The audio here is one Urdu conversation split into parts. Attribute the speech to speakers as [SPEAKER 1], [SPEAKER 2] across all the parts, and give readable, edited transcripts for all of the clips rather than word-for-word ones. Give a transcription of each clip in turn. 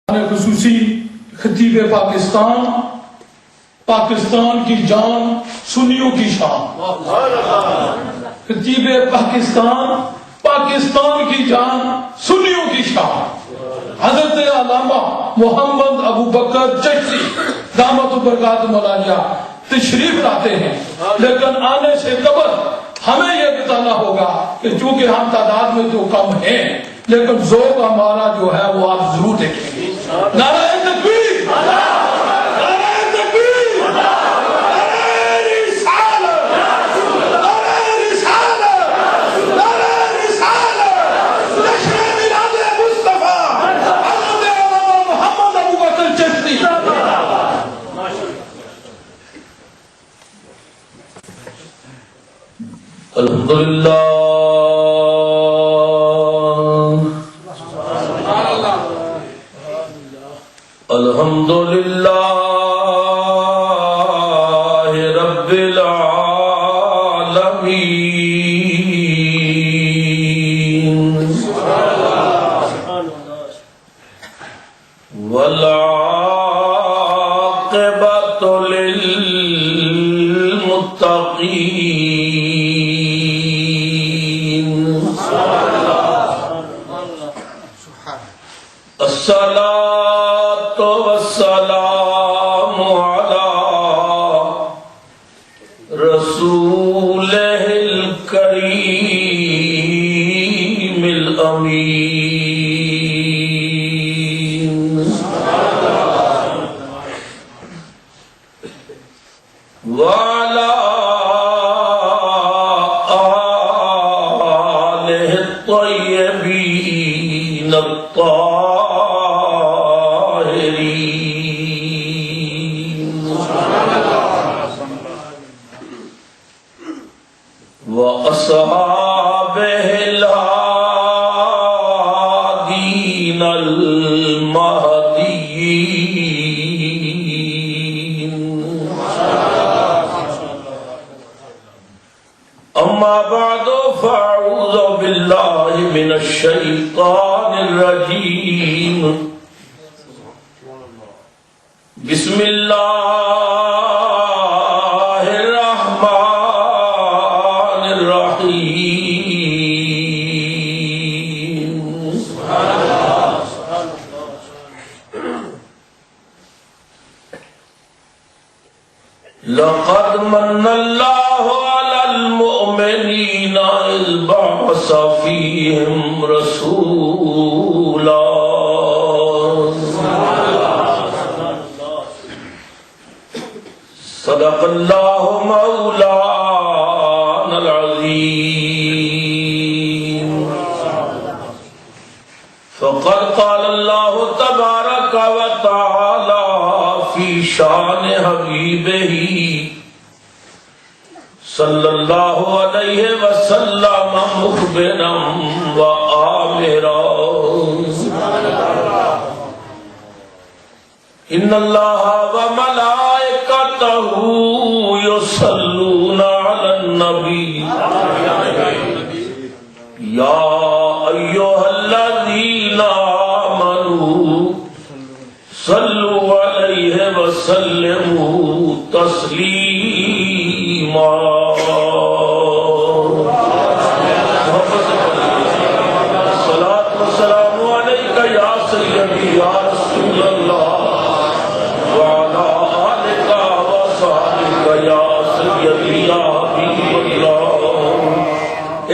[SPEAKER 1] خصوصی خطیب پاکستان، پاکستان کی جان سنیوں کی شان، خطیب پاکستان، پاکستان کی جان سنیوں کی شان، حضرت علامہ محمد ابو بکر چشتی دامت برکاتہ مولانا تشریف لاتے ہیں، لیکن آنے سے قبل ہمیں یہ بتانا ہوگا کہ چونکہ ہم تعداد میں تو کم ہیں لیکن ذوق ہمارا جو ہے وہ آپ ضرور دیکھیں گے۔ نعرہ تکبیر، نعرہ تکبیر، نعرہ رسالت، نعرہ رسالت، نعرہ رسالت، جشن میلاد مصطفیٰ حضرت علامہ محمد ابو بکر چشتی۔ الحمدللہ الحمدللہ رب العالمین والعاقبۃ للمتقین الصلاۃ والسلام علی رسولہ الکریم الامین وعلی آلہ الطیبین وأصحابه الهادين المهديين أما بعد فأعوذ بالله من الشيطان الرجيم بسم الله الرحمن الرحيم لقد من الله على المؤمنين إذ بعث فيهم رسولا صدق اللہ مولانا العظیم فقد قال اللہ تبارک وتعالی فی شان حبیبہ صلی اللہ علیہ وسلم مخبرا وآمرا ان اللہ وملائکتہ یصلون علی النبی یا ایھا الذین آمنوا صلوا علیہ وسلموا تسلیما۔ الصلاۃ والسلام علیک یا سیدی یا رسول اللہ وعلی آلک وصحبک یا سیدی یا حبیب اللہ۔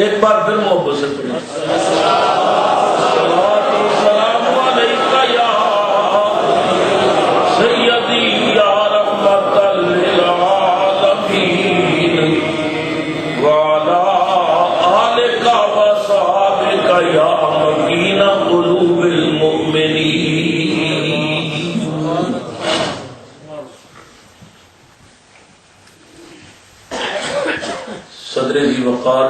[SPEAKER 1] ایک بار پھر محبت سے پڑھیں۔ الصلاۃ والسلام علیک یا سیدی یا رحمت للعالمین وعلی آلک وصحبک یا مکین قلوب المؤمنین۔ صدر ذی وقار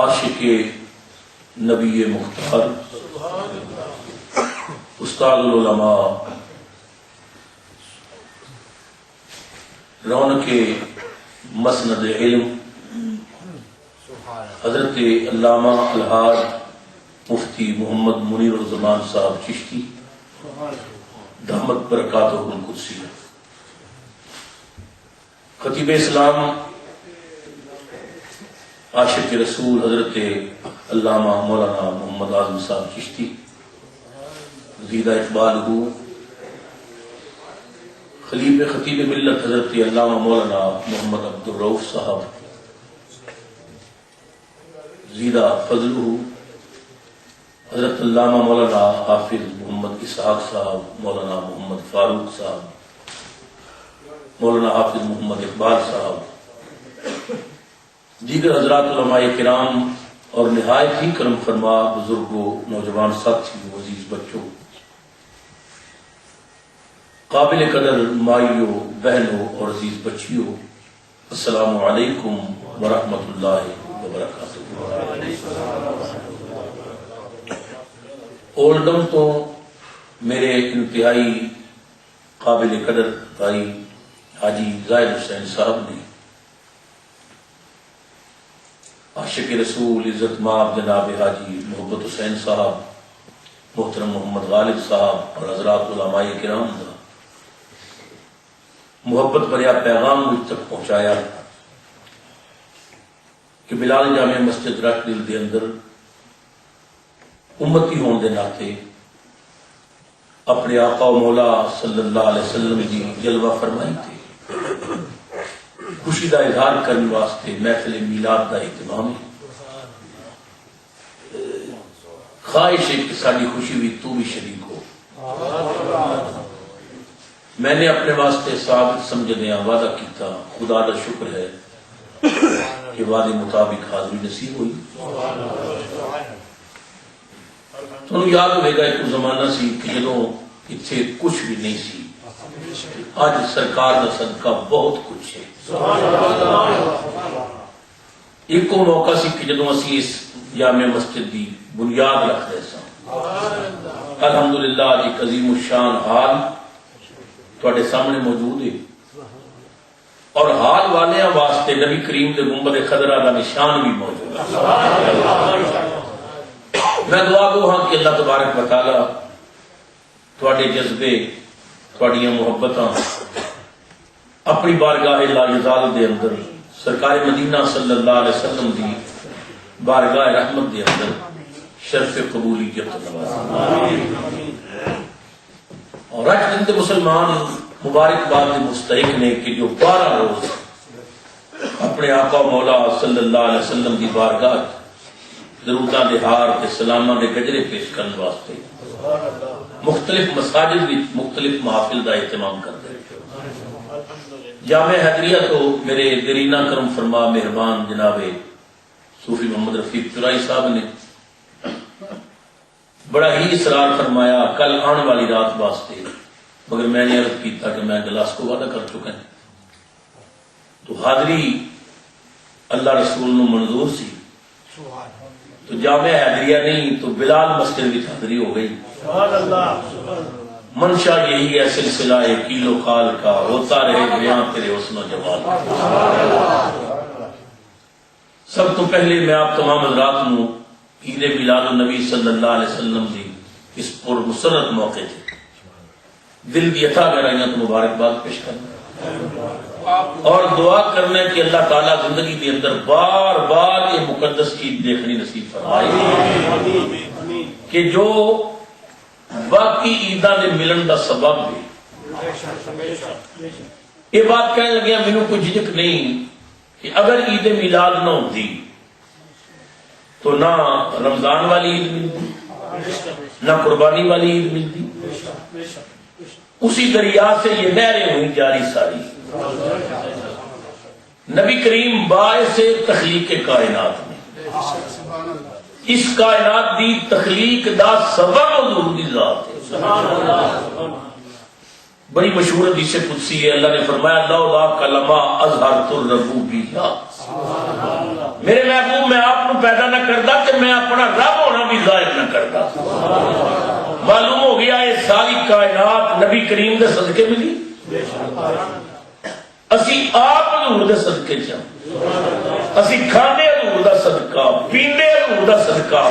[SPEAKER 1] عاشق نبی مختار استاد العلماء رونق مسند علم حضرت علامہ الحاج
[SPEAKER 2] مفتی محمد منیر الزمان صاحب چشتی دامت برکاتہ القدسی، خطیب اسلام عاشق رسول حضرت علامہ مولانا محمد اعظم صاحب چشتی زیدہ اقبال ہو، خطیب ملت حضرت علامہ مولانا محمد عبد الرؤف صاحب زیدہ فضل ہو، حضرت علامہ مولانا حافظ محمد اسحاق صاحب، مولانا محمد فاروق صاحب، مولانا حافظ محمد اقبال صاحب، دیگر حضرات علماء کرام اور نہایت ہی کرم فرما بزرگوں، نوجوان ساتھیوں، عزیز بچوں، قابل قدر مائیوں، بہنوں اور عزیز بچیوں، السلام علیکم ورحمۃ اللہ وبرکاتہ۔ اولڈم تو میرے انتہائی قابل قدر بھائی حاجی زاہد حسین صاحب نے، عاشق رسول عزت مآب جناب حاجی محبت حسین صاحب، محترم محمد غالب صاحب اور حضرات علماء کرام کا محبت بھریا پیغام مجھ تک پہنچایا کہ بلال جامع مسجد رکھ دل دے اندر امتی ہون دے ناتے اپنے آقا و مولا صلی اللہ علیہ وسلم کی جلوہ فرمائی تھے، خوشی دا اظہار کرنے واسطے محفل میلاد دا اہتمام ہے۔ خواہش ہے کہ ساری خوشی بھی تو بھی شریک ہو۔ میں نے اپنے واسطے ثابت سمجھدیاں وعدہ کیتا، خدا دا شکر ہے کہ وعدے مطابق حاضری نصیب ہوئی۔ تمہیں یاد ہوئے گا ایک زمانہ سی کہ جدوں اتنے کچھ بھی نہیں سی، آج سرکار دا صدقہ بہت کچھ ہے۔ ایک کو موقع سی کہ جدوں اسی اس جامع مسجد دی بنیاد رکھ رہے سن، الحمدللہ آج ایک عظیم الشان حال تواڈے سامنے موجود ہے، اور حال والے واسطے نبی کریم دے گنبد خضرا دا نشان بھی موجود ہے۔ میں دعا گو ہاں کہ اللہ تبارک و تعالی تواڈے جذبے، تواڈیاں محبتاں اپنی بارگاہ لا یزال دے اندر، سرکار مدینہ صلی اللہ علیہ وسلم دی بارگاہ رحمت دے اندر شرف قبولیت نوازے۔ اور آج دن دے مسلمان مبارکباد کے مستحق نے کہ جو 12 روز اپنے آقا مولا صلی اللہ علیہ وسلم کی بارگاہ دروداں دے ہار تے سلاماں دے گجرے پیش کرنے واسطے مختلف مساجد بھی مختلف محافل دا اہتمام کرتے ہیں۔ جامع حیدریہ تو میرے دیرینہ کرم فرما مہربان جناب صوفی محمد رفیق چرائی صاحب نے بڑا ہی اصرار فرمایا کل آنے والی رات واسطے، مگر میں نے عرض کیتا کہ میں گلاسکو وعدہ کر چکا ہوں، تو حاضری اللہ رسول نو منظور سی، تو جامع حیدریہ نہیں تو بلال مسجد بھی حاضری ہو گئی۔ منشا یہی ہے سلسلہ کیلو کال کا، ہوتا رہے بیاں تیرے حسن و جمال۔ سب تو پہلے میں آپ تمام حضرات نو عید میلاد النبی صلی اللہ علیہ وسلم دی اس پر مسرت موقع تھے دل دی عطا گہرائیاں تو مبارکباد پیش کرنا اور دعا کرنا کہ اللہ تعالیٰ زندگی کے اندر بار بار یہ مقدس عید دیکھنی نصیب فرمائے کہ جو باقی عیداں دے ملن دا سبب ہے۔ یہ بات کہنے لگیا مینوں کوئی جھجک نہیں کہ اگر عید میلاد نہ ہوتی تو نہ رمضان والی عید ملتی، نہ قربانی والی عید ملتی، اسی دریا سے یہ نہریں ہوئی جاری ساری۔ نبی کریم باعث تخلیق کائنات میں، اس کائنات دی تخلیق دا سبب حضور دی ذات ہے۔ بڑی مشہور حدیث قدسی ہے، اللہ نے فرمایا لولا کلمہ اظہرت الربوبیہ، میرے محبوب میں آپ کو پیدا نہ کرتا کہ میں اپنا رب ہونا بھی ظاہر نہ کرتا۔ معلوم ہو گیا یہ ساری کائنات نبی کریم دے صدقے ملی، اسی آپ حضور دے صدقے چاہاں، اسی کھانے حضور دا صدقہ، پیندے حضور دا صدقہ،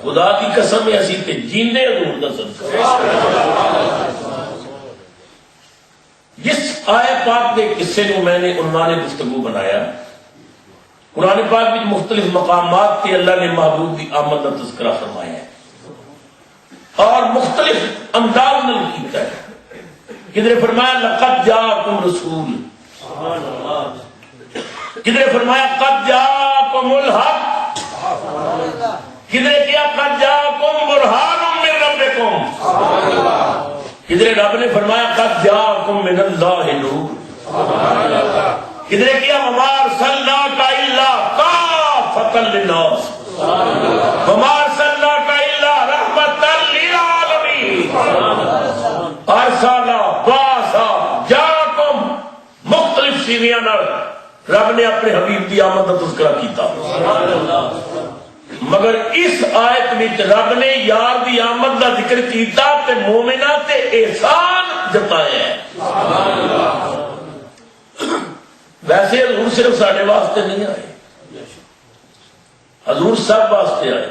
[SPEAKER 2] خدا کی قسم ہے اسی تے جیندے حضور دا صدقہ۔ جس آیت پاک کے قصے کو میں نے عنوان گفتگو بنایا، قرآن پاک میں مختلف مقامات کے اللہ نے محبوب کی آمد کا تذکرہ فرمایا ہے اور مختلف انداز میں کیتا ہے۔ کدھر فرمایا لقد جاءکم رسول، کدھر فرمایا قد جاءکم الحق، کدھر کیا قد جاءکم برہان من ربکم، کدھر رب نے فرمایا قد جاءکم من اللہ نور، کدھر کیا وما ارسلناک الا کافۃ للناس وما ارسلناک الا رحمۃ للعالمین ارسل باسا جاءکم، مختلف سیریاں رب نے اپنے حبیب کی آمد کا تذکرہ کیتا، مگر اس آیت میں رب نے یار دی آمد کا ذکر کیتا تے مومنہ تے احسان جتایا ہے۔ ویسے حضور صرف ساڈے واسطے نہیں آئے، حضور سب واسطے آئے۔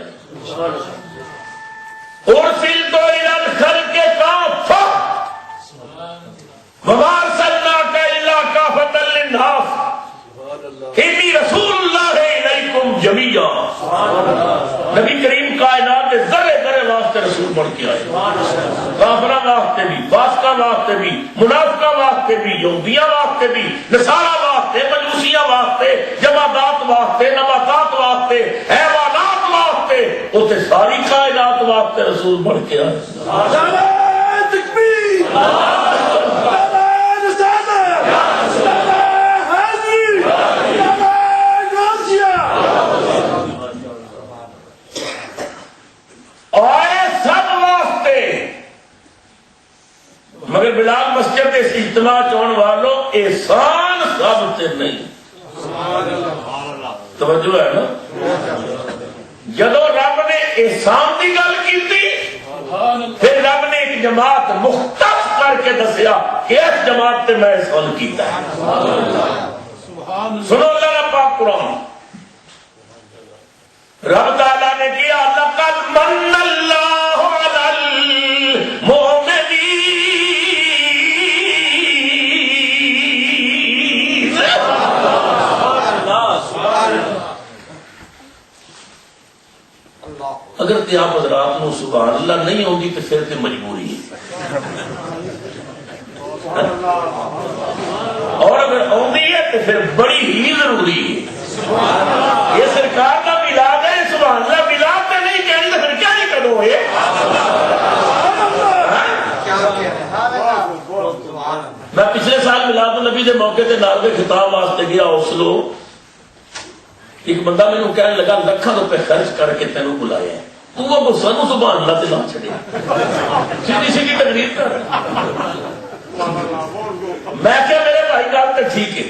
[SPEAKER 2] ارسلت الی الخلق کافۃ وما ارسلناک الا کافۃ للناس انی رسول اللہ الیکم جمیعا۔ نبی کریم کائنات کے ذرے ذرے واسطے رسول بن کے آئے، کافراں واسطے بھی، فاسقاں واسطے بھی، منافقاں واسطے بھی، یہودیاں واسطے بھی، نصارا واسطے، مجوسیاں واسطے، جمادات واسطے، نباتات واسطے، حیوانات واسطے، اسے ساری کائنات واسطے رسول بن کے آئے۔ مگر بلال مسجد اس اجتماع چون والوں احسان سب سے نہیں، توجہ ہے نا؟ جدو رب نے احسان کی گل کی پھر رب نے ایک جماعت مختص کر کے دسیا کہ اس جماعت سے میں احسان کیتا ہے۔ سنو اللہ کا پاک قرآن، رب تعالیٰ نے کیا لقد من اللہ علی المؤمنین، اگر تے آپ حضرات نو سبحان اللہ نہیں ہوگی تو پھر تے مجبوری ہے، اور اگر ہوندی ہے تو پھر بڑی ہی ضروری ہے۔ یہ سرکار کا میلاد ہے، سبحان اللہ میلاد تے نہیں کہنی تو پھر کیا نہیں کرو ہے؟ میں پچھلے سال میلاد النبی دے موقع تے ناروے خطاب واسطے گیا اوسلو، ایک بندہ مینوں کہنے لگا لکھاں روپے خرچ کر کے تینوں بلایا ہے، تو وہ سانو سبحان اللہ تے لا چھڑے، سیدھی سیدھی تقریر کر۔ میں کیا میرے بھائی گل تے ٹھیک ہے،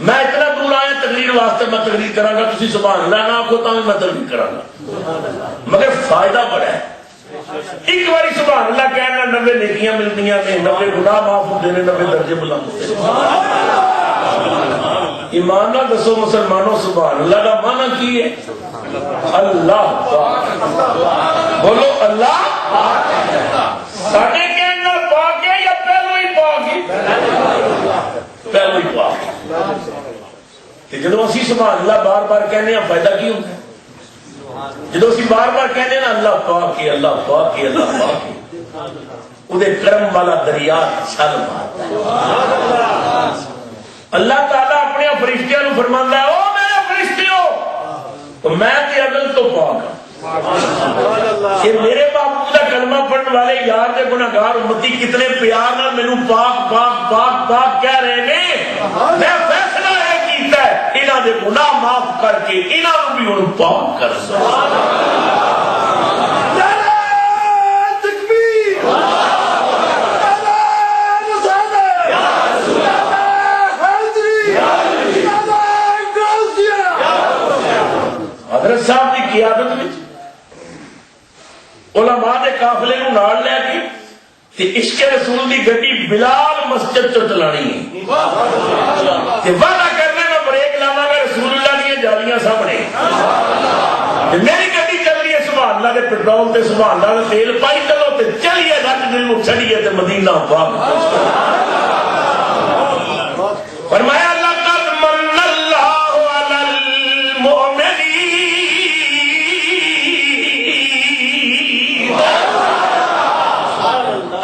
[SPEAKER 2] میں اتنا دور آیا تقریر واسطے، میں تقریر کراں گا، تسی سبحان اللہ نہ آکھو تاں میں تقریر کراں گا، مگر فائدہ بڑا ہے۔ ایک باری سبحان اللہ کہنا 90 نیکیاں ملدیاں نے، 90 گناہ معاف ہوندے نے، 90 درجے بلند ہوندے نے۔ ایمان نہ دسو مسلمانوں، سبحان اللہ کا معنی کی ہے؟ اللہ پاک، بولو اللہ ساڈے کہنے نال پاک ہے یا پہلو ہی پاک ہے؟ پہلو ہی پاک۔ جدو اسی سبحان اللہ بار بار کہنے ہیں فائدہ کی ہوتا ہے؟ جدو اسی بار بار کہنے نا اللہ پاک ہے، اللہ پاک ہے، اللہ پاک ہے، وہ کرم والا دریا چھل مارتا ہے۔ اللہ تعالیٰ اپنے فرشتیاں نو فرماندا ہے، او میرے فرشتیوں، تو میں تے عدل تو پاک ہوں، کہ میرے باپو کا کلمہ پڑھنے والے یار دے گناہگار امتی کتنے پیار نال مینوں پاک پاک پاک پاک کہہ رہے ہیں، میں فیصلہ یہ کیتا ہے انہاں دے گناہ معاف کر کے انہاں نو بھی ہن پاک کر دوں۔ حضرت صاحب کی قیادت میں علماء دے قافلے نو نال لے کے تے عشق رسول دی گڈی بلال مسجد تو چلانی ہے، تے وعدہ کرنے میں بریک لاواں گا رسول اللہ دی جالیاں سامنے، تے میری گڈی چل رہی ہے اللہ کے پیٹرول تے سبحان اللہ دے تیل پائی چلو تے چلیے رٹ دل نو چھڑیے تے مدینہ پاک فرمایا لقد من اللہ علی المؤمنین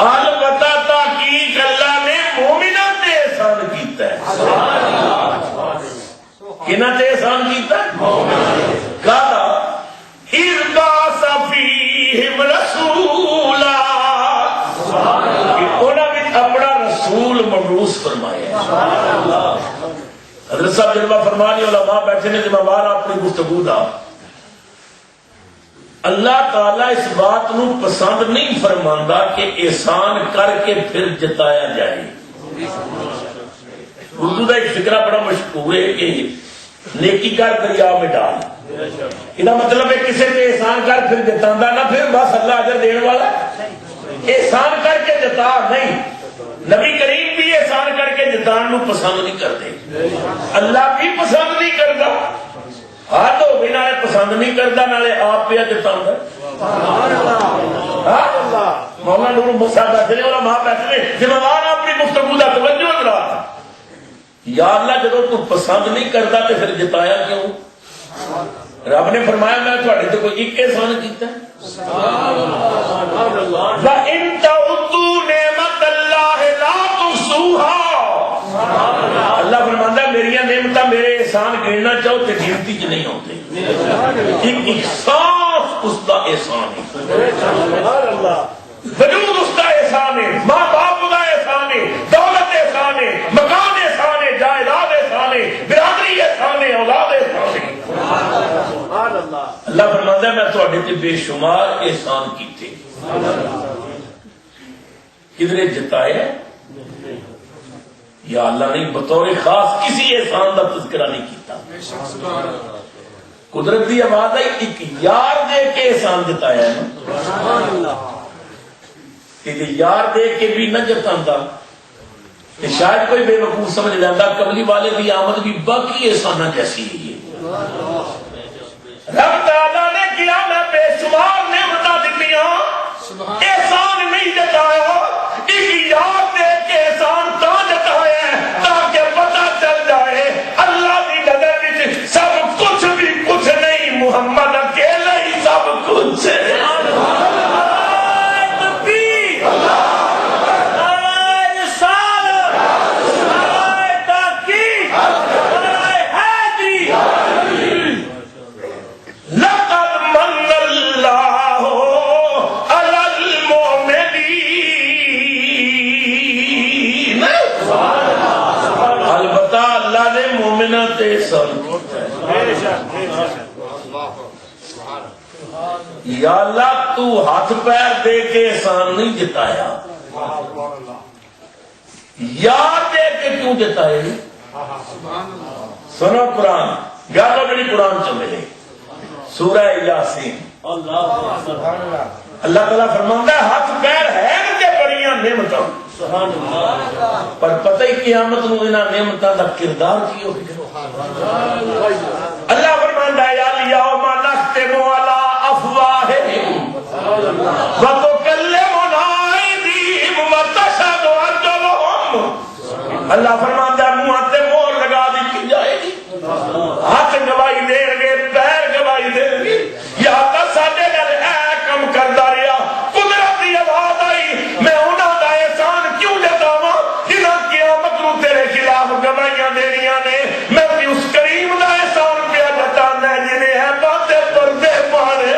[SPEAKER 2] البتہ تحقیق اللہ نے مومناں تے احسان کیتا ہے کنہاں تے احسان کیتا ہے کہا اِذْبَا صَفِيهِمْ رَسُولًا کہ انہاں وچ اپنا رسول مبعوث فرمایا حضرت صاحب جلوہ فرمانی علماء بیٹھے نے ذمہ اپنی گفتگو دا اللہ تعالیٰ اس بات نو پسند نہیں فرماندا کہ احسان کر کے پھر جتایا جائے اردو کا ایک فکرہ بڑا مشہور ہے کہ نیکی کر دریا میں ڈال یہ مطلب ہے کسی نے احسان کر پھر جتانا نہ پھر بس اللہ اجر دینے والا احسان کر کے جتا نہیں نبی کریم بھی احسان کر کے جتان نو پسند نہیں کرتے اللہ بھی پسند نہیں کرتا ہاتھ ہو بھی نالے پسند نہیں کرتا نالے آپ پہ جتا مولانا نور موسیٰ بیٹھے نے علماء بیٹھے نے ذمہ دار اپنی گفتگو دا توجہ رہا یا اللہ جب تو پسند نہیں کرتا تو پھر جتایا کیوں رب نے فرمایا میں تھوڑے تو کوئی ایک احسان کیتا ہے وَإِن تَعُدُّوا نِعْمَتَ اللَّهِ لَا تُحْصُوهَا اللہ فرماندا ہے میری نعمتاں میرے احسان گننا چاہو تے گنتی چ نہیں ہوتے ایک احساس اس کا احسان ہے وجود اس کا احسان ہے ماں باپ کا احسان ہے دولت احسان ہے مکان احسان ہے جائیداد احسان ہے برادری احسان ہے اولاد احسان ہے اللہ فرماتا ہے میں تھوڑے تے بے شمار احسان کیتے کدھر جتایا یا اللہ نے بطور خاص کسی احسان کا تذکرہ نہیں کیتا قدرت کی آواز آئی ایک یار دے کے احسان جتایا ہے کہ یار دے کے بھی نہ جتاتا شاید کوئی بے وقوف سمجھ لینا کملی والے کی آمد بھی باقی احسانہ جیسی ہے رب تعالیٰ نے کیا میں بے شمار نعمتاں دتیاں احسان نہیں جتایا ایک یار دے کے احسان تا جتایا تاکہ پتہ چل جائے اللہ کی نظر وچ سب کچھ بھی کچھ نہیں محمد اکیلا ہی سب کچھ ہے یا اللہ تو ہاتھ پیر دے کے احسان نہیں جتایا یاد دے کے کیوں جتائے سنو قرآن گالو بڑی قرآن چ ملے سورہ یاسین اللہ تعالیٰ فرماتا ہے ہاتھ پیر ہے کہ بڑیاں نعمتاں پر پتہ ہی قیامت نو انہاں نعمتاں دا کردار کی ہو اللہ فرماندا ہے یا الیوم نختم علی افواہہم وتکلمنا ایدیہم وتشہد ارجلہم اللہ فرماندا ہے منہ تے مہر لگا دی جائے گی ہاتھ گواہی دیں گے پیر گواہی دیں گے یا اللہ ساڈے نال اے کم کردا رہیا قدرت دی آواز آئی میں انہاں دا احسان کیوں جتاواں جنہاں قیامت نو تیرے خلاف گواہیاں دینیاں نے میں اس کریم دا احسان پیا جتانا ہے جنہیں ہے باتیں پردے پانے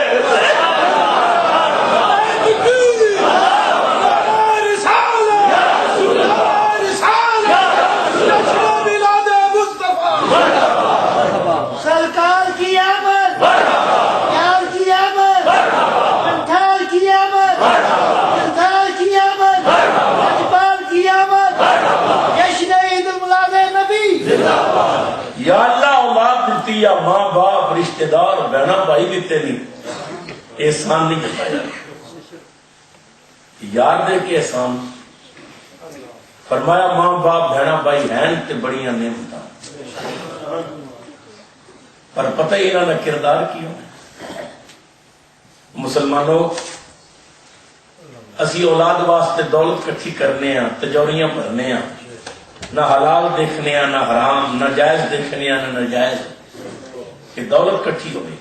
[SPEAKER 2] یا اللہ اولاد دیتی یا ماں باپ رشتہ دار بہنا بھائی دیتے نہیں احسان نہیں جتایا یار دے کے احسان فرمایا ماں باپ بہنا بھائی ہیں تے بڑیاں نعمتاں پر پتہ ہی انہاں دا کردار کی ہو مسلمانوں اسی اولاد واسطے دولت کٹھی کرنے ہیں، تجوریاں بھرنے ہیں، نہ حلال دیکھنے ہیں نہ حرام، نہ جائز دیکھنے ہیں نہ ناجائز، کہ دولت کٹھی ہوئی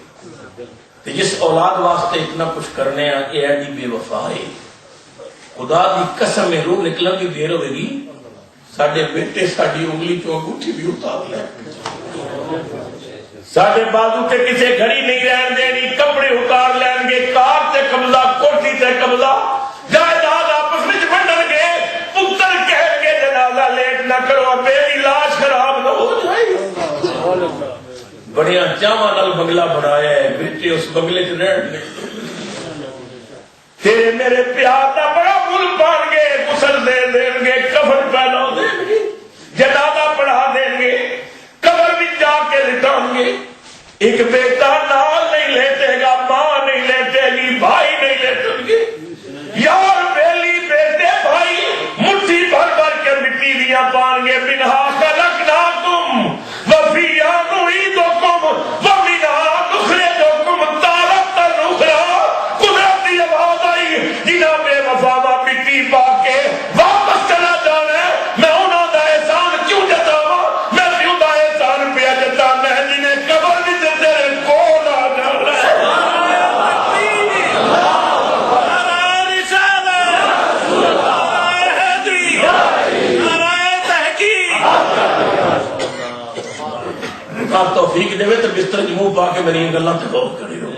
[SPEAKER 2] تو جس اولاد واسطے اتنا کچھ کرنے ہیں یہ ایڈی بے وفا ہے۔ خدا دی قسم روح نکلن کی دیر ہوئے گی ساڈے بیٹے ساڈی انگلی چوں انگوٹھی بھی اتار لیں، ساڈے بازو تے کسے گھڑی نہیں رہن دینی، کپڑے اتار لین گے، کار تے قبضہ، کوٹھی تے قبضہ، جائیداد آپس میں بنڈن گے، پتر کہہ کے جنازہ لیٹ نہ کرو، میری لاش خراب نہ ہو جائے۔ بڑیاں چاواں نال بنگلہ بنایا ہے، بیٹے اس بنگلے چ رہن نہیں، تیرے میرے پیار دا بڑا مل پان گے، غسل دے دیں گے، کفن پہنا دیں گے، جنازہ پڑھا دیں گے، قبر بھی جا کے لٹائیں گے۔ ایک بیٹا نال نہیں لیٹے گا، ماں نہیں لیٹے گی، بھائی نہیں لیٹیں گے، یار بیلی بیٹے بھائی مٹھی بھر بھر کے مٹی دیا پان گے۔ منہا خلقناکم وفیہا نعیدکم ومنہا نخرجکم تارۃ اخری۔ قدرت کی آواز آئی، جنہاں بے وفا مٹی پا کے واپس چلا جانا ہے، میں انہاں دا احسان کیوں جتاواں؟ میں کیوں دا احسان پہ جتانا ہے جنہیں قبر بھی تیرے کول آ جانا ہے۔ توفیق دے تو بستر چ منہ پا کے میری گلاں تے غور کری رہو۔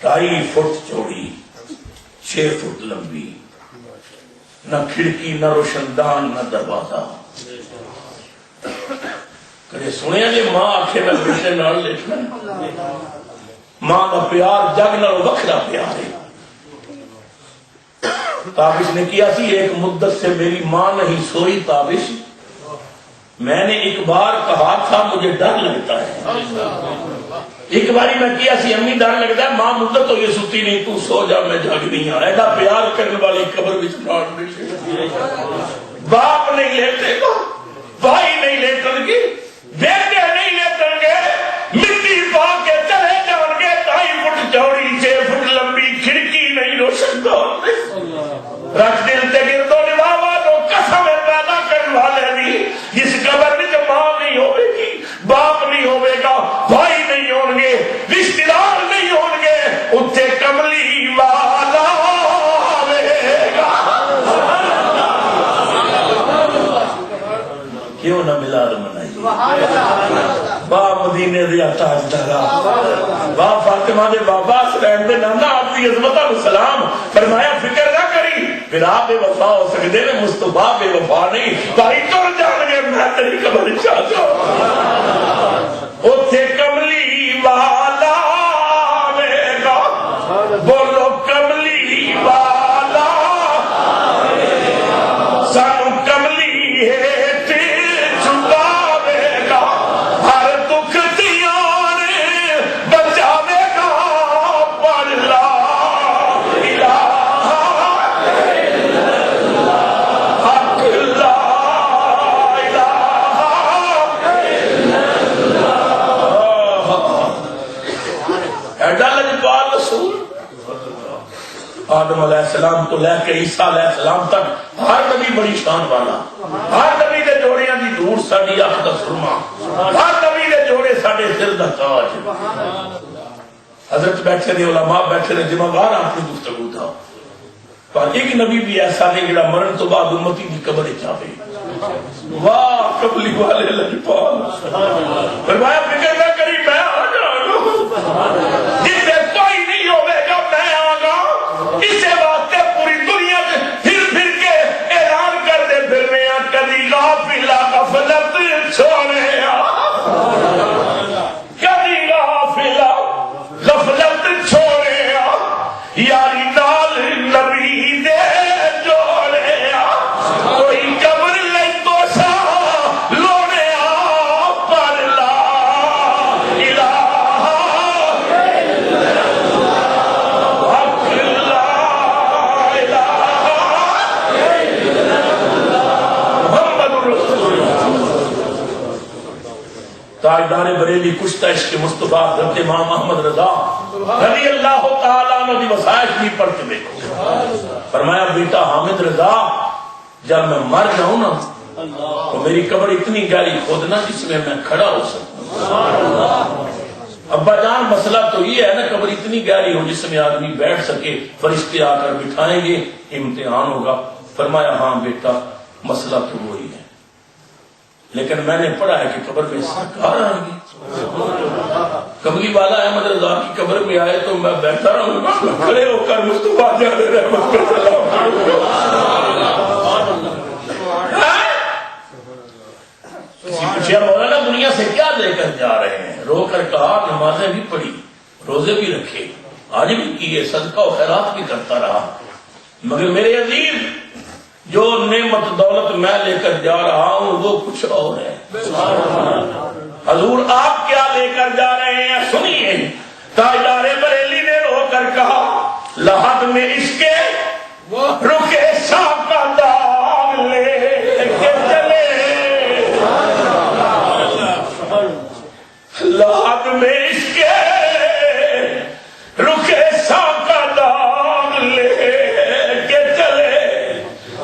[SPEAKER 2] 2.5 فٹ چوڑی، 6 فٹ لمبی، نہ کھڑکی نہ روشن دان نہ دروازہ۔ کدے سنیا جی ماں آکھے میں بیٹے نال لیٹنا؟ ماں کا پیار جگ نال وکھرا پیار ہے۔ تابش نے کیا سی ایک مدت سے میری ماں نہیں سوئی تابش، میں نے ایک بار کہا تھا مجھے ڈر لگتا ہے۔ ایک باری میں کیا سی امی ڈر لگتا ہے، ماں مدت تو یہ سوتی نہیں، تو سو جا میں جاگ نہیں ہوں۔ ایڈا پیار کرنے والی قبر بھی چھاڑ نہیں، باپ نہیں لیتے گا، بھائی نہیں لیٹن گے، بیٹے نہیں لیٹن گے، مٹی پا کے چلے جان گے۔ 2.5 فٹ چوڑی، 6 فٹ لمبی، کھڑکی نہیں، روشن دان نہیں۔ رکھ دل تے گردو نواوا تو قسم پیدا کرنے والے نہیں، جس قبر میں ماں نہیں ہوئے گی، باپ نہیں ہوئے گا، بھائی نہیں ہوں گے، رشتہ دار نہیں ہوں گے، اتھے کملی والا آئے گا۔ کیوں نہ ملاد منائی با مدینے دیا تاجدارا، با فاطمہ دے بابا حسین دے نانا آپ کی عظمت علیہ السلام، فرمایا فکر نہ کری پھر آپ بے وفا ہو سکتے ہیں، مصطفیٰ بے وفا نہیں، بھائی تر جان گے میں تیری قبر چاہتا ہوں۔ اتھے کملی والا آئے گا، بولو کملی والا، سانو کملی ہیٹ چھپاوے گا، ہر دکھ دیان بچاوے گا، پڑھ لا الہ حق لا الہ ایڈا لجپال رسول آدم علیہ السلام تو لے کے عیسیٰ علیہ السلام تک ہر نبی بڑی شان والا، ہر نبی دے جوڑیاں دی دھوڑ ساڈی اکھ دا سرما، ہر نبی دے جوڑے ساڈے سر دا تاج۔ حضرت بیٹھے دے علماء بیٹھے دے جمعہ وار اپنی گفتگو تھا، پر ایک نبی بھی ایسا نہیں جڑا مرن تو بعد امتی دی قبر چاہے۔ واہ قبلی والے لجپال، فرمایا فکر نہ کری میں آ جاؤں، جس سے کوئی نہیں ہوئے گا میں آگا۔ اسے واسطے پوری دنیا میں پھر پھر کے اعلان کر دے پھرنے کبھی غافلہ غفلت چھوڑے، کبھی غافلہ غفلت چھوڑے، یاری نال نبی دے جوڑے، کوئی قبر لے تو سا لوڑے، پر لا الہ تاجدار بریلی کشتہ عشق مصطفیٰ حضرت امام احمد رضا رضی اللہ تعالیٰ عنہ دی وسائش بھی پڑھ کے دیکھو. فرمایا بیٹا حامد رضا جب میں مر جاؤں نا تو میری قبر اتنی گہری کھودنا جس میں میں کھڑا ہو سکوں. ابا جان مسئلہ تو یہ ہے نا قبر اتنی گہری ہو جس میں آدمی بیٹھ سکے, فرشتے آ کر بٹھائیں گے, امتحان ہوگا. فرمایا ہاں بیٹا مسئلہ تو وہی ہے, لیکن میں نے پڑھا ہے کہ قبر میں سرکار آئیں گے. کملی والا احمد رضا کی قبر میں آئے تو میں بیٹھا رہوں گا, کھڑے ہو کر مصطفیٰ جان رحمت پر سلام کروں گا. کسی پوچھا مولانا دنیا سے کیا لے کر جا رہے ہیں؟ رو کر کہا نمازیں بھی پڑھی, روزے بھی رکھے, آج بھی کیے, صدقہ و خیرات بھی کرتا رہا, مگر میرے عزیز جو نعمت دولت میں لے کر جا رہا ہوں وہ کچھ اور ہے. حضور آپ کیا لے کر جا رہے ہیں سنیے. تاجدار بریلی نے رو کر کہا لحد میں عشق رکے شاہ کا داغ لے کے چلے, لحد میں عشق رکے شاہ کا داغ لے کے چلے,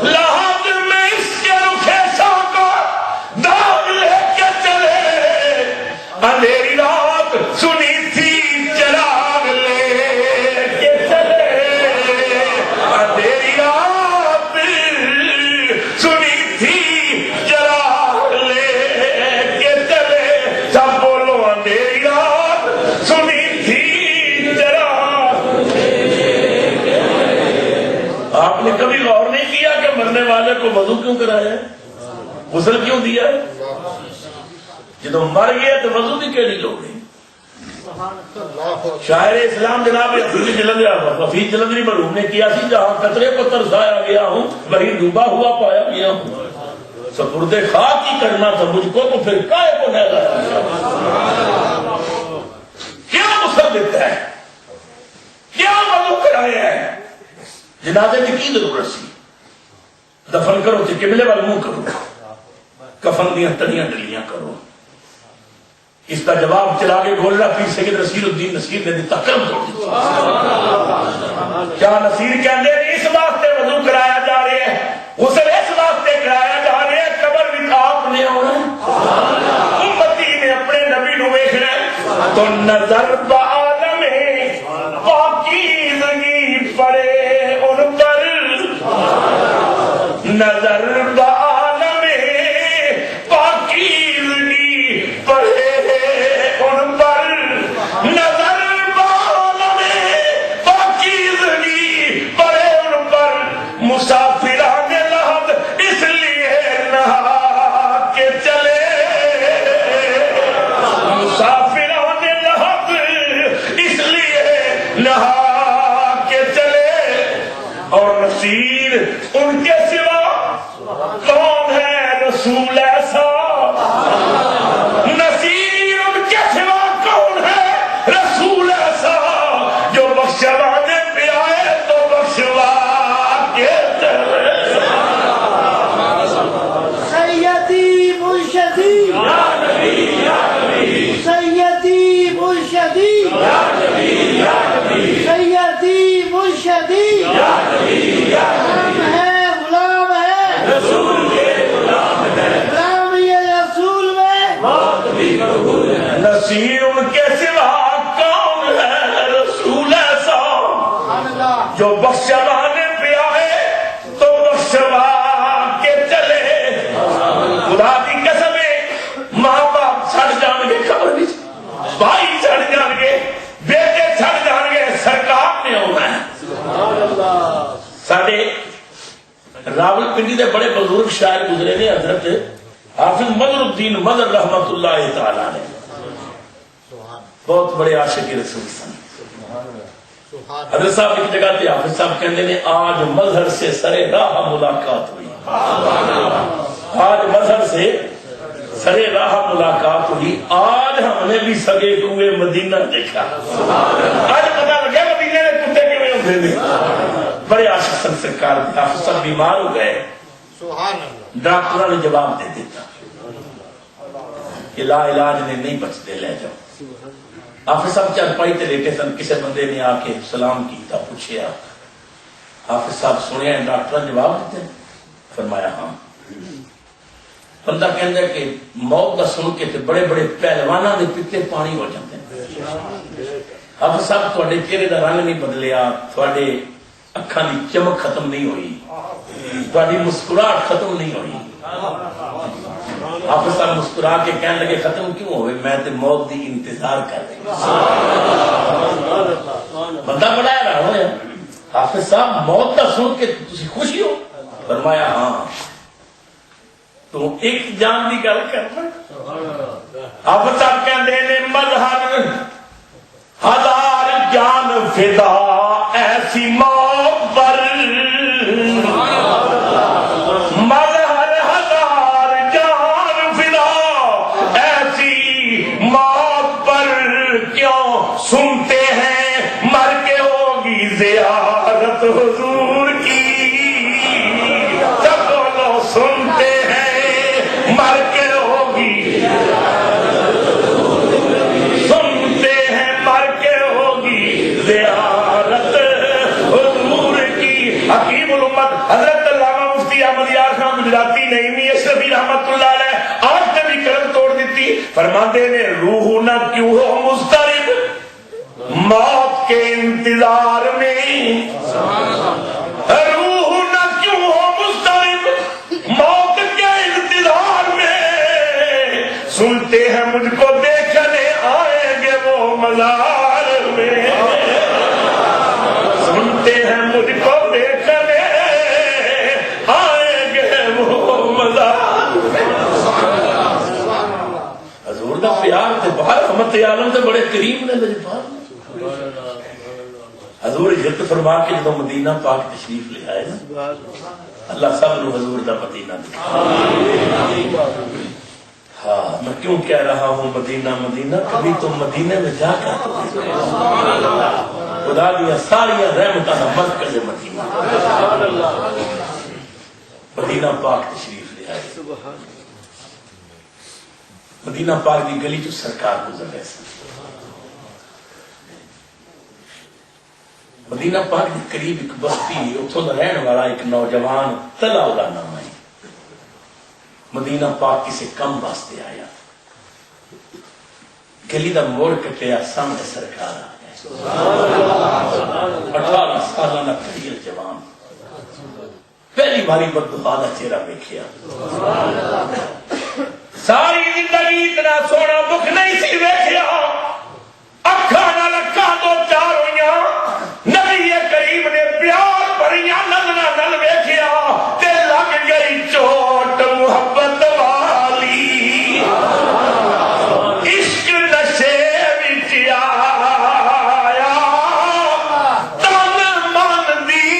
[SPEAKER 2] لحد میں عشق رکے شاہ کا داغ لے کے چلے, اندھیری رات سنی تھی چراغ لے کے چلے, اندھیری رات سنی تھی چراغ لے کے چلے. سب بولو اندھیری رات سنی تھی چراغ. آپ نے کبھی غور نہیں کیا کہ مرنے والے کو وضو کیوں کرایا ہے, غسل کیوں دیا ہے؟ جدو مر گیا تو وضو کی کیڑی لوڑ ہے؟ شاعر اسلام جناب حفیظ جلندری مرحوم نے کیا سی جہاں قطرے کو ترسایا گیا ہوں وہیں ڈوبا ہوا پایا گیا ہوں. سپرد خاک ہی کرنا تھا مجھ کو تو پھر کائے کو نہلایا. کیا غسل دیتا ہے, کیا وضو کرایا ہے؟ جنازے کی کی ضرورت سی؟ دفن کرو تو قبلے وال منہ کرو, کفن دیاں تڑیاں ڈلیاں کرو. اس کا جواب چلا کے گولڈا پیر سید نصیر الدین نصیر نے دیتا, کرم توڑ دیتا. کیا نصیر کہندے نے اس واسطے وضو کرایا جا رہے ہیں, غسل اس واسطے کرایا جا رہے ہیں قبر بھی آپ نے ہونا, امتی نے اپنے نبی نو ویکھنا تو نظر بعالم پاکیزگی پڑے ان پر, نظر بعالم پاکیزگی پڑے ان پر, نظر بعالم پاکیزگی پڑے ان پر. مسافران لحد اس لیے نہا کے چلے, مسافران لحد اس لیے نہا کے چلے. اور نصیر ان کے سوا کون ہے رسول ایسا, نصیر ان کے سوا کون ہے رسول ایسا, جو بخشوانے پہ آئے تو بخشوا کے چلے.
[SPEAKER 3] سیدی مرشدی سیدی مرشدی سیدی مرشدی, غلام ہے غلام ہے غلام یہ رسول میں.
[SPEAKER 2] نصیر ان کے سوا کون ہے رسول ایسا, جو بخشوانے پہ آئے تو بخشوا کے چلے. خدا کی قسم ہے ماں باپ چھڑ جان گے قبر میں, بھائی چھڑ جان گے, بیٹے چھڑ جان گے, سرکار نے ہونا ہے. ساڈے راول پنڈی دے بڑے بزرگ شاعر گزرے نے, حضرت حافظ مظہر الدین مظہر رحمت اللہ تعالی نے, بہت بڑے عاشق رسول سن. حضرت صاحب ایک جگہ تے حافظ صاحب کہندے نے آج مظہر سے سرے راہ ملاقات ہوئی, آج مظہر سے سرے راہ ملاقات ہوئی, آج ہم نے بھی سگے کنویں مدینہ دیکھا. آج پتہ لگا مدینے میں کتے کیویں ہوندے نے. بڑے عاشق سن سرکار. حافظ صاحب بیمار ہو گئے, ڈاکٹروں نے جواب دے دیتا کہ لا علاج نے نہیں بچتے لے جاؤ. حافظ صاحب چارپائی تے لیٹے سن, کسی بندے نے آ کے سلام کیتا, پوچھیا حافظ صاحب سنیا ڈاکٹر جواب دیتے؟ فرمایا ہاں. بندہ کہندا ہے کہ موت دا سن کے تے بڑے بڑے پہلواناں دے پتے پانی ہو جاندے ہیں. حافظ صاحب تواڈے چہرے دا رنگ نہیں بدلیا, تواڈے اکھاں دی چمک ختم نہیں ہوئی, تواڈی مسکراہٹ ختم نہیں ہوئی. حافظ صاحب مسکرا کے کہنے لگے ختم کیوں ہوئے؟ میں تے موت دی انتظار کر رہی. بندہ بڑا حیران ہویا, حافظ صاحب موت دا سن کے تسی خوشی ہو؟ فرمایا ہاں. تو ایک جان دی گل کرنا. حافظ صاحب کہندے نے مظہر ہزار جان فدا ایسی موت پر, مظہر ہزار جان فدا ایسی موت پر, کیوں سنتے ہیں مر کے ہوگی زیارت حضور کی, سب لوگ سنتے ہیں مر کے ہوگی, سنتے ہیں مر کے ہوگی زیارت حضور کی. حکیم الامت حضرت علامہ مفتی احمد یار خان گجراتی نعیمی اشرفی رحمت اللہ علیہ آج سے بھی قلم توڑ دیتی, فرماتے نے روح نہ کیوں ہو مضطرب موت کے انتظار میں, روح نہ کیوں ہو مضطرب موت کے انتظار میں, سنتے ہیں مجھ کو دیکھنے آئیں گے وہ مزار میں, سنتے ہیں مجھ کو دیکھنے آئیں گے وہ مزار میں. حضور دا پیار تے باہر رحمت عالم تے بڑے کریم نے لجپال. حضور ہجرت فرما کے جب مدینہ پاک تشریف لے آئے نا, اللہ سب نو حضور دا مدینہ دکھا. ہاں میں کیوں کہہ رہا ہوں مدینہ مدینہ, کبھی تو مدینے میں جا کر خدا دیا ساری رحمتاں دا مرکز مدینہ, مدینہ پاک تشریف لے آئے. مدینہ پاک دی گلی جو سرکار گزر رہے سن, مدینہ پاک کے قریب ایک بستی, اتھوں دا رہن والا ایک نوجوان طلحہ دا نام ہے. مدینہ پاک کسی کم واسطے آیا, گلی دا موڑ کٹیا, سامنے سرکار آ گئے. 18 سالہ نہ کڑیل جوان, پہلی باری بددعا دا چہرہ دیکھیا. ساری زندگی اتنا سونا دکھ نہیں سی دیکھیا, اکھاں نال اکھاں دو چار ہوئیاں, نبی کریم نے پیار بھریاں نظراں نال ویکھیا تے لگ گئی چوٹ محبت والی. عشق نشے وچ آیا تن من دی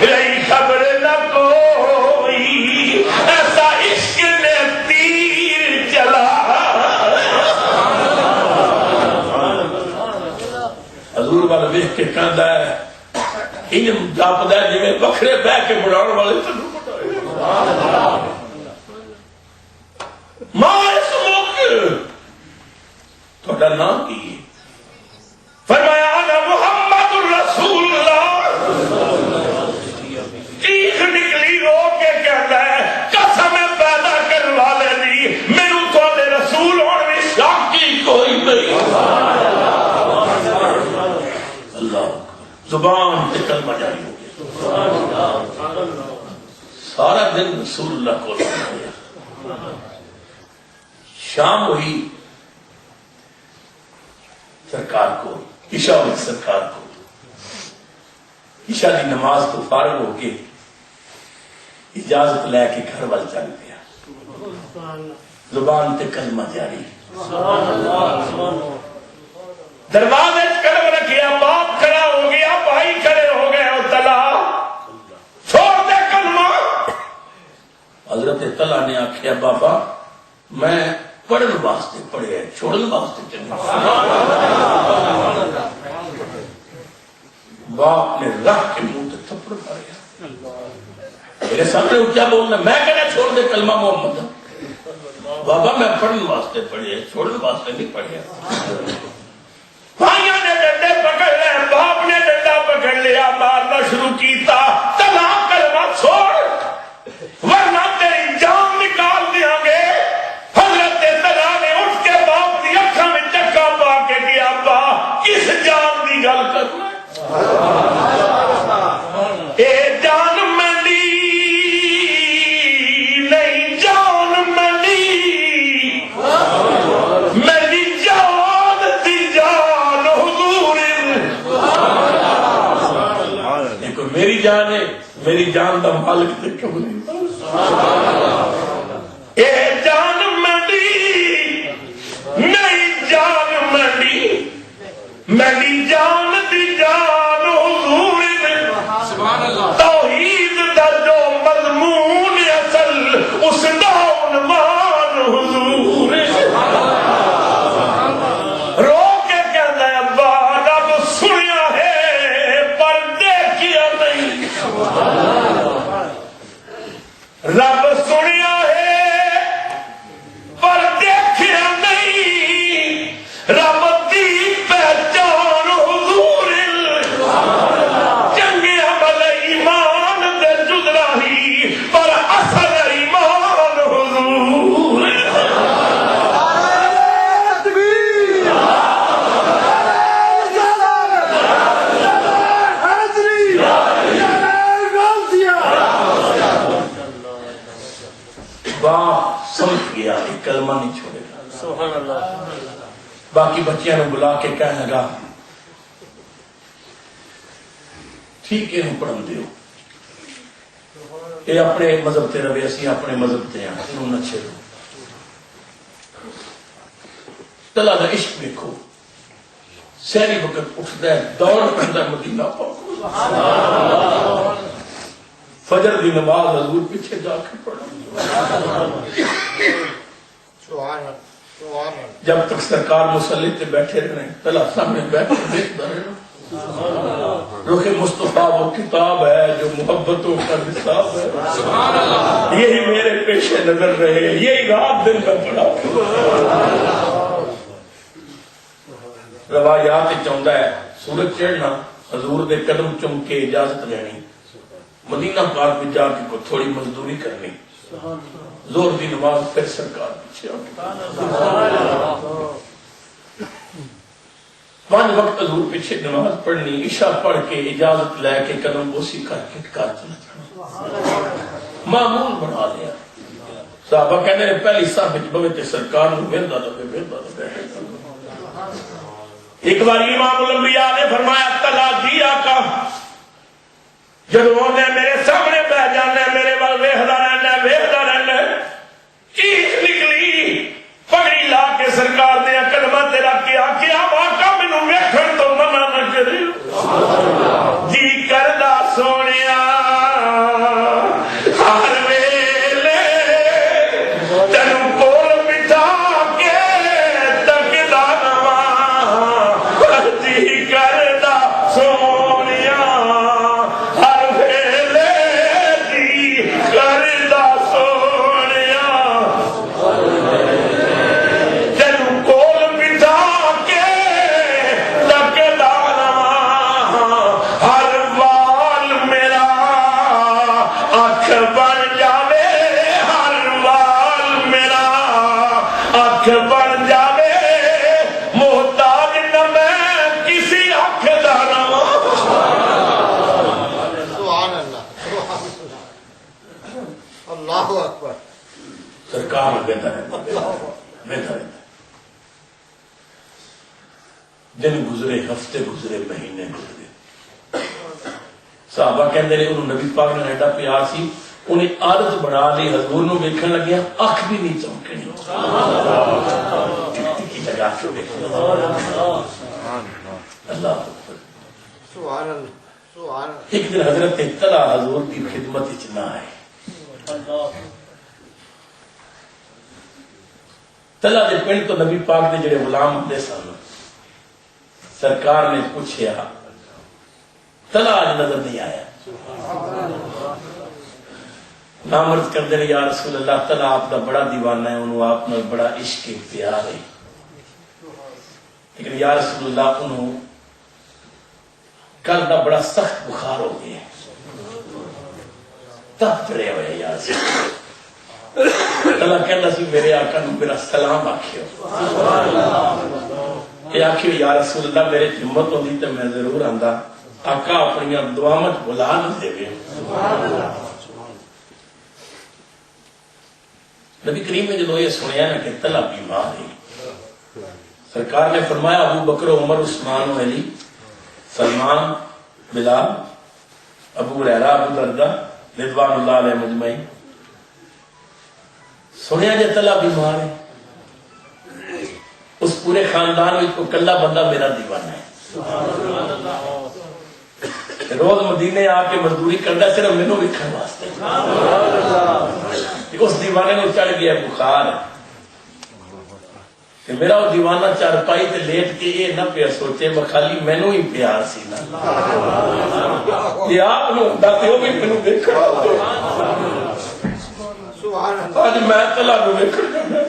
[SPEAKER 2] رہی خبر نہ کوئی, ایسا عشق نے تیر چلا. حضور والا ویکھ کے کہندا ہے علم جاپدا ہے جویں بکھرے بہ کے بڑھاؤن والے تنوں بڑھائے. ماں اس موقع تھوڑا نام کی ہے؟ فرمایا انا محمد الرسول اللہ. چیخ نکلی رو کے کہتا ہے قسم پیدا کرنے والے دی, مینوں تواڈے رسول ہون وچ شک کی کوئی نہیں. زبان تے کلمہ جاری ہو گیا. سارا دن رسول اللہ کو گیا. شام ہوئی, سرکار کو عشاء ہوئی, سرکار کو عشاء کی نماز تو فارغ ہو کے اجازت لے کے گھر وال چل گیا. زبان تے کلمہ جاری. دروازے قدم رکھیا, باپ کھڑا ہو گیا, بھائی کھڑے ہو گئے, اور طلحہ چھوڑ دے کلمہ. حضرت طلحہ نے آخیا بابا میں پڑھن واسطے پڑھیا, چھوڑن واسطے چلے. باپ نے رکھ کے منہ تے تھپڑ ماریا, میرے سامنے اونچا بولنا, میں کہنا چھوڑ دے کلمہ محمد. بابا میں پڑھنے واسطے پڑھے, چھوڑنے واسطے نہیں پڑھے. بھائیوں نے ڈنڈے پکڑ لے, باپ نے ڈنڈا پکڑ لیا, مارنا شروع کیتا. تلا کلمہ چھوڑ ورنہ تیری جان نکال دیا گے. حضرت تلا نے اٹھ کے باپ کی اکھاں میں چکا پا کے کیا, ابا کس جان کی گل کرنا اے جان منی نہیں, جان منی میری جان دی جان حضور. دیکھو میری جان ہے, میری جان دا مالک دیکھو نہیں. اے جان منی نہیں, جان منی میری جان دی جان حضور. توحید دا جو مضمون اصل اس دا عنوان حضور. رو کے کہتا ہے ابا رب سنیا ہے پر دیکھیا نہیں. رب سنیا ہے پر دیکھیا نہیں. رب دی پہچان حضور. چنگے عمل ایمان دے جدراہی پر اصل ایمان حضور. باپ سمجھ گیا ایک کلمہ نہیں چھوڑے گا.
[SPEAKER 3] سبحان اللہ.
[SPEAKER 2] باقی بچیاں نے بلا کے کہنے لگا ٹھیک ہے ہم پڑھن دیو, یہ اپنے مذہب تے روے, اسی اپنے مذہب تے ہیں, انہوں نہ چھیڑو. تلا دا عشق دیکھو, سہری وقت اٹھتا ہے, دوڑ پڑتا ہے مدینہ پاک. فجر دی نماز حضور پیچھے جا کے پڑھا. جب تک سرکار مصلی تے بیٹھے رہے, تلا سامنے بیٹھ کے دیکھتا رہے. رخ مصطفیٰ وہ کتاب ہے جو محبتوں کا نصاب ہے. یہی میرے پیش نظر رہے, یہی رات دن میں پڑھا. روایات چاہتا ہے سورج چڑھنا, حضور دے قدم چم کے اجازت لینی, مدینہ پاک میں جا کے کو تھوڑی مزدوری کرنی, زور دی نماز پھر سرکار پیچھے. 5 وقت حضور پیچھے نماز پڑھنی, عشاء پڑھ کے اجازت لے کے قدم بوسی کر کے کار چلا جانا, معمول بنا لیا. صحابہ کہنے نے پہلی صاحب بوے تے سرکار نو ویندا لگے. ایک بار امام الانبیاء نے فرمایا تلا جی آقا جدوں نے میرے سامنے بیٹھ جانا, میرے وال ویکھدا رہنا, چیخ نکلی, پگڑی لا کے سرکار نے قدماں تے رکھ کے آکھیا آقا مینوں ویکھن تو منع نہ کریو. جی کردا سونیا ہر ویلے تینوں کول بٹھا کے تکدا رہواں. جی کردا سونیا ہر ویلے, جی کردا سونیا تینوں کول بٹھا کے تکدا رہواں. ہر وال میرا اکھ بن جاوے, ہر وال میرا اکھ بن جاوے, محتاج نہ میں کسی اکھ دا رہواں.
[SPEAKER 3] سبحان اللہ. اللہ اکبر.
[SPEAKER 2] سرکار بہتر ہے, بہتر ہے. دن گزرے, ہفتے گزرے, مہینے گزرے. صحابہ کہندے نے انہوں نبی پاک نے ایڈا پیار سی, انہیں عادت بنا لی, حضور نو ویکھن لگیا اکھ بھی نہیں چمکنی. کی جگہ سے دیکھو. اللہ اکبر.
[SPEAKER 3] سبحان اللہ. سبحان اللہ.
[SPEAKER 2] ایک دن حضرت طلحہ حضور کی خدمت وچ نہ آئے. طلحہ دے پنڈ تو نبی پاک دے جڑے غلام ہوندے سن, سرکار نے پوچھیا طلحہ آج نظر نہیں آیا. نامرد کر دیں یا رسول اللہ تعالیٰ آپ کا بڑا دیوانہ ہے، انہوں آپ نے بڑا عشق پیار ہے، لیکن یا رسول اللہ انہوں کل دا بڑا سخت بخار ہو گیا تب پڑے ہوئے یا رسول اللہ کہنا سی میرے آقا نو میرا سلام آکھیو، یہ آکھیو یا رسول اللہ میرے ہمت ہوندی تے میں ضرور آندا، آقا اپنی دعا مت بلا نہ دے گے۔ نبی کریم نے جب یہ سنیا نا کہ طلع بیمار ہے، سرکار نے فرمایا ابو بکر عمر عثمان و علی سلمان بلال ابو ہریرہ ابو دردہ رضوان اللہ علیہ مجمعین، سنیا جے طلع بیمار ہے، اس پورے خاندان میں کو کلا بندہ میرا دیوانہ ہے، روز مدینے آ کے مزدوری کرتا صرف مینوں ویکھن واسطے، اس دیوانے کو چڑھ گیا بخار کہ میرا وہ دیوانہ چارپائی تے لیٹ کے یہ نہ پیا سوچے بخالی مینوں ہی پیار سی نا یہ آپ نو ہوندا تے وہ بھی مینوں دیکھنا آج میں طلع نو ویکھن جانا۔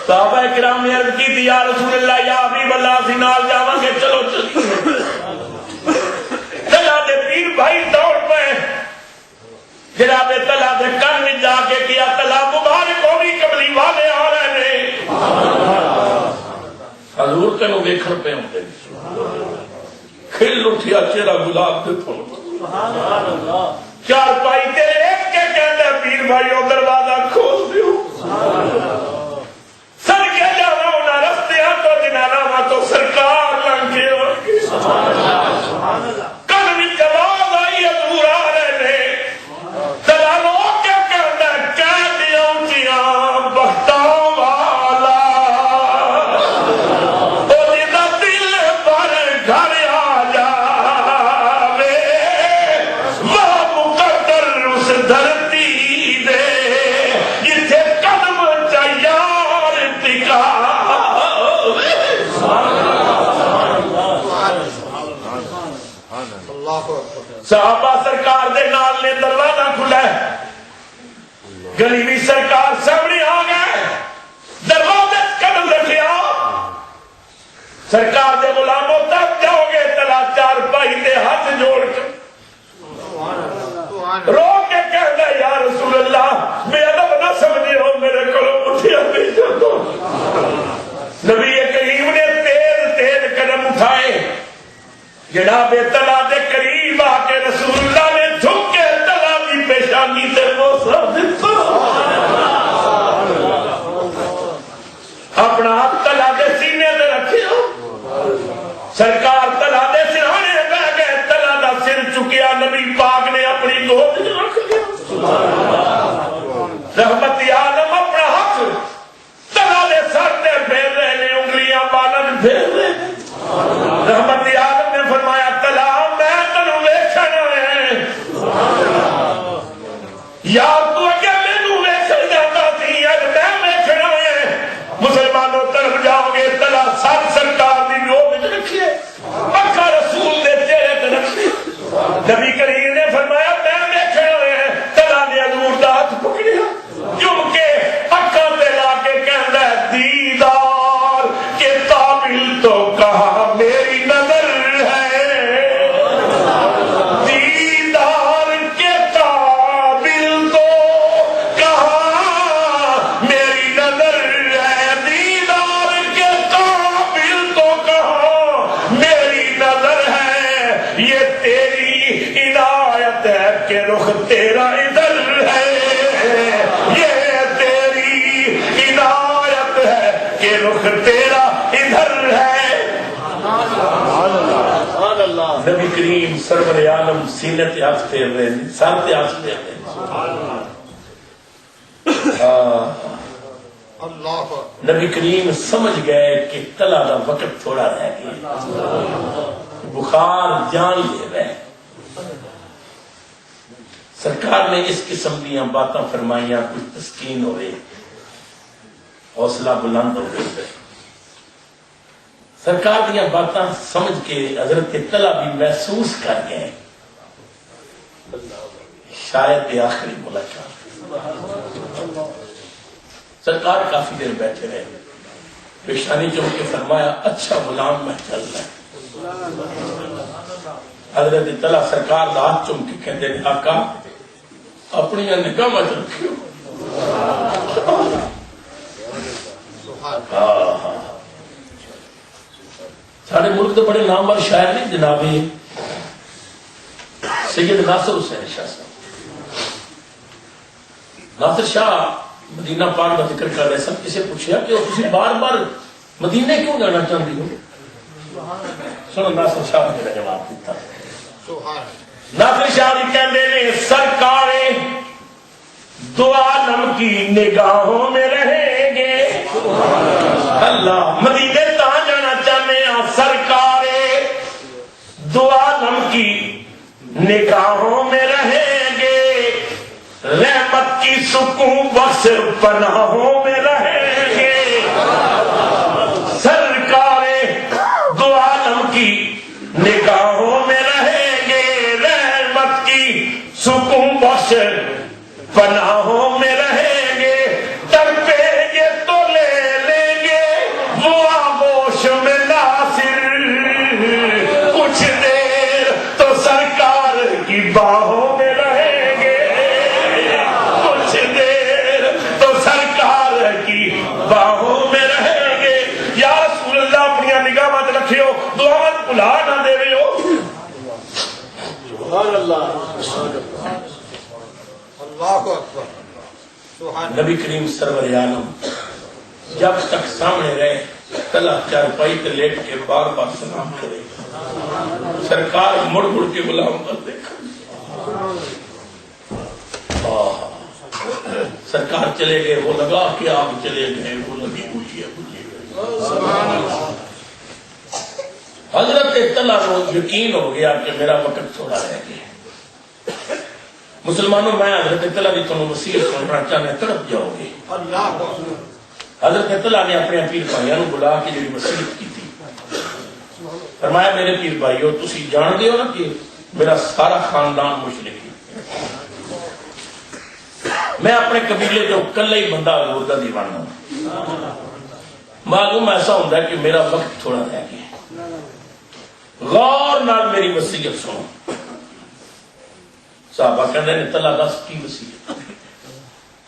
[SPEAKER 2] صحابہ کرام نے عرض کی تھی یا رسول اللہ یا حبیب اللہ سی نال جاواں گے، چلو چلیے۔ طلع دے پیر بھائی دوڑ پئے، جناب طلع دے کن میں جا کے کیا طلع مبارک ہوئی قبلی والے آ رہے ہیں، حضور تینوں ویکھن پہ ہوندے کھل اٹھیا چہرہ گلاب دے پھول، چار پائی تیرے ایک کے کہندے پیر بھائی او دروازہ کھول دیو، سر کے جانا ہونا رستے ہاں تو جنانا ہاں تو سرکار لنگ کے کن میں جواز آئی حضور آ رہے ہیں، طلع لو کیا کہتا ہے کہہ دیوں جیاں بختاں والا او جدا دل پر گھر آ جاوے وہ مقدر اس دھرتی دے جتھے قدم چیار ٹکا۔ صحابہ سرکار دے نال نے دروازہ کھلا ہے، غریبی سرکار سامنے آ گئے، دروازے قدم رکھیا، سرکار دے غلاموں تک جاؤ گے، طلع چار پائی دے ہاتھ جوڑ کے رو کے کہتا ہے یا رسول اللہ میں ادب نہ سمجھے ہو میرے کلو اٹھیا نہیں جاتا۔ نبی کریم نے تیز تیز قدم اٹھائے، جناب طلع دے قریب آ کے رسول اللہ نے جھک کے طلع کی پیشانی تے بوسہ دیتا، اپنا ہاتھ طلع دے سینے تے رکھیا، سرکار طلع دے سرہانے بہ گئے، طلع دا سر چکیا، نبی پاک نے اپنی گود میں رکھ لیا، رحمت عالم اپنا ہاتھ طلع دے سر تے پھیر رہے نے، انگلیاں بالن پھیر رہے نے، رحمت عالم نے فرمایا طلع میں تنوں ویکھن ہے یا تو اگے مینوں ویکھن جاتا سی اج میں ویکھنا ہے، مسلمانوں طرف جاؤ گے طلع سر سرکار دی گود وچ رکھیے، اکھا رسول دے چہرے تے رکھیے، نبی کریم نے فرمایا میں ویکھنا ہے، طلع نے حضور دا ہاتھ پکڑیا، جم کے اکھاں تے لا کے کہندا ہے دیدار کے قابل تو کہا میری نظر ہے، دیدار کے قابل تو کہا میری نظر ہے، دیدار کے قابل تو کہا میری نظر ہے، یہ تیری عنایت ہے کہ رخ تیرا ادھر ہے، یہ تیری عنایت ہے کہ رخ تیرا ادھر ہے۔ نبی کریم سرور عالم سینے تے ہاتھ پھیر رہے ہیں، سر تے ہاتھ پھیر رہے ہیں، نبی کریم سمجھ گئے کہ طلع دا وقت تھوڑا رہ گیا، بخار جان لے رہے، سرکار نے اس قسم دیاں باتاں فرمائیاں، کچھ تسکین ہوئے، حوصلہ بلند ہو گئے، سرکار دیاں باتاں سمجھ کے حضرت طلع بھی محسوس کر گئے شاید یہ آخری ملاقات. سرکار کافی دیر بیٹھے رہے, پیشانی چوم کے فرمایا اچھا غلام میں چل رہا ہے. حضرت طلحہ سرکار ہاتھ چوم کے کہتے ہیں آقا اپنی نگاہ مت رکھیو. سارے ملک تو بڑے نامور شاعر نہیں جناب سید ناصر حسین شاہ صاحب. ناصر شاہ مدینہ پاک کا ذکر کر رہے سب کسے پوچھا کہ تسی بار بار مدینے کیوں جانا چاہتی ہو؟ سنو ناصر شاہ نے میرا جواب دیتا. ناصر شاہ بھی کہتے ہیں سرکار دو عالم کی نگاہوں میں رہیں گے. اللہ مدینے تاں جانا چاہتے ہیں سرکار دو عالم کی نگاہوں میں رہیں گے. رحمت کی سکون بخش پناہوں میں رہیں گے. سرکار دو عالم کی نگاہوں میں رہیں گے. رحمت کی سکون بخش پناہوں میں رہیں گے. تڑپیں گے تو لے لیں گے وہ آغوش میں ناصر. کچھ دیر تو سرکار کی باہوں میں رہیں گے. کچھ دیر تو سرکار کی باہوں میں رہیں گے. یا رسول اللہ اپنی نگاہ مت رکھیو, دعا مت بھلا نہ دے رہے ہو.
[SPEAKER 3] سبحان اللہ. اللہ اکبر.
[SPEAKER 2] نبی کریم سرور عالم جب تک سامنے رہے طلحہ چارپائی تے لیٹ کے بار بار سلام کرے. سرکار مڑ مڑ کے غلام پر دیکھا. سرکار چلے گئے, وہ لگا کہ آپ چلے گئے, وہ لگی ہوئی ہے. حضرت طلحہ کو یقین ہو گیا کہ میرا وقت تھوڑا رہ گیا. مسلمانوں میں حضرت طلحہ کی تمہیں وصیت سننا چاہنے تڑپ جاؤ گے. حضرت طلحہ نے اپنے پیر بھائیوں کو بلا کے جو وصیت کی تھی فرمایا میرے پیر بھائیو تسی جان دے ہو نا کہ میرا سارا خاندان مشرک ہے. میں اپنے قبیلے جو کلے ہی بندہ حضور دا دیوانہ ہوں. معلوم ایسا ہوتا ہے کہ میرا وقت تھوڑا رہ گیا. غور نال میری وصیت سنو. صحابہ کہتے ہیں طلحہ دس کی وصیت.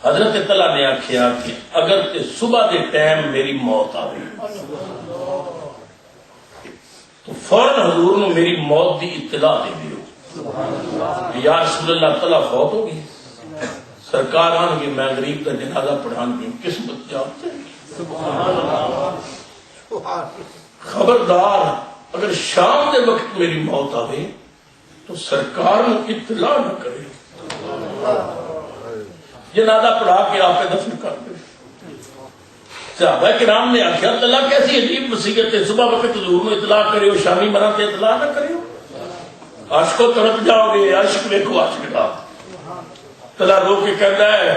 [SPEAKER 2] حضرت طلحہ نے آخیا کہ اگر تے صبح دے ٹائم میری موت آوے تو فوراً حضور نے میری موت دی اطلاع دے دیو. یا رسول اللہ طلحہ فوت ہو گئی. سرکار آن گے میں غریب کا جنازہ پڑھان گی قسمت جانتے ہیں. خبردار اگر شام کے وقت میری موت آوے تو سرکار نے اطلاع نہ کرے. جنازہ پڑھا کے آپ دفن کر دے. صحابہ کرام نے آخیا طلحہ کیسی عجیب وصیت ہے, صبح وقت حضور نے اطلاع کرے ہو شامی مرا تے اطلاع نہ کرے ہو. عاشق کو تڑپ جاؤ گے. عاشق دیکھو عاشق کا طلحہ رو کے کہتا ہے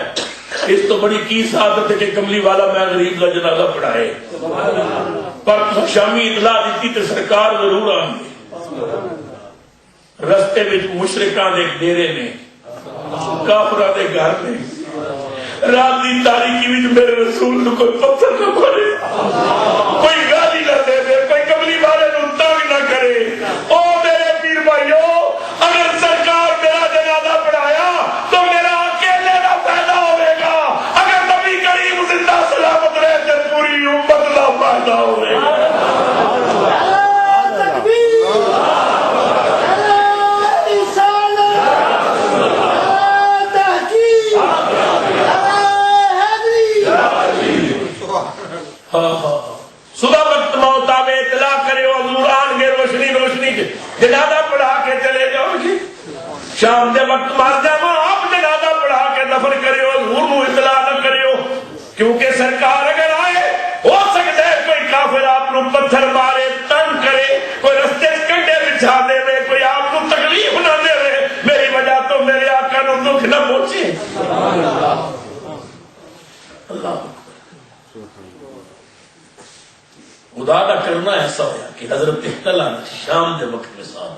[SPEAKER 2] اس تو بڑی کی سعادت ہے کہ کملی والا میں غریب کا جنازہ پڑھائے, پر شامی اطلاع دیتی تو سرکار ضرور آئیں گے. رستے میں مشرکاں دے ڈیرے نے کافراں دے گھر نے رات دی تاریکی وچ میرے رسول نو کوئی پتھر نہ مارے, کوئی گالی نہ دے دے, کوئی کملی والے نو تنگ نہ کرے. او میرے پیر بھائیو اگر سرکار میرا جنازہ پڑھایا تو میرا اکیلے نہ پیدا ہوئے گا. اگر نبی کریم زندہ سلامت رہے تو پوری امت نہ پیدا ہوئے گا. صبح وقت موت آوے اطلاع کرے حضور آن گے روشنی روشنی جنازہ پڑھا کے چلے جاؤ گے. شام دے وقت مار جاواں آپ جنازہ پڑھا کے دفن کرے حضور نو اطلاع نہ کرے, کیونکہ سرکار اگر آئے ہو سکتا ہے کوئی کافر آپ نو پتھر مارے, تنگ کرے, کوئی رستے کنڈے بچھا دے, کوئی آپ نو تکلیف نہ دے. میری وجہ تو میرے آقا نو دکھ نہ پہنچے. اللہ خدا کا کرنا ایسا ہوا کہ حضرت طلحہ شام کے وقت میں ساتھ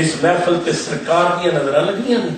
[SPEAKER 2] اس محفل تے سرکار دیا نظر لگیاں نے